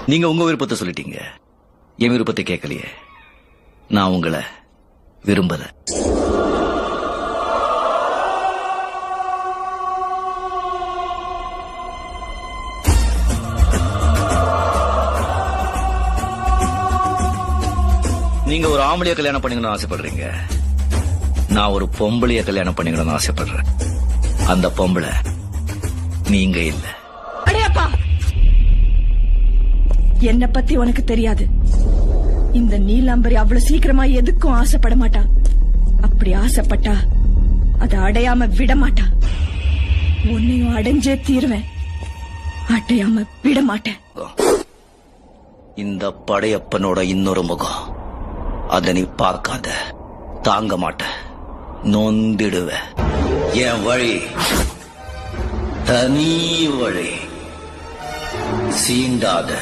நீங்க உங்க விருப்பத்தை சொல்லிட்டீங்க, என் விருப்பத்தை கேட்கலையே. நான் உங்களை விரும்பல. நீங்க ஒரு ஆம்பளைய கல்யாணம் பண்ணிக்கணும்னு ஆசைப்படுறீங்க, நான் ஒரு பொம்பளைய கல்யாணம் பண்ணிக்கணும்னு ஆசைப்படுறேன். அந்த பொம்பளை நீங்க இல்ல. அடையப்பா, என்ன பத்தி உனக்கு தெரியாது. இந்த நீலாம்பரி அவ்வளவு சீக்கிரமா எதுக்கும் ஆசைப்பட மாட்டா. அப்படி ஆசைப்பட்டா அதை அடையாம விட மாட்டா. உன்னையும் அடைஞ்சே தீருவேன், அடையாம விட மாட்டேன். இந்த படையப்பனோட இன்னொரு முகம், அத நீ பார்க்காத, தாங்க மாட்ட, நொந்திடுவ. என் வழி தனி வழி, சீண்டாத.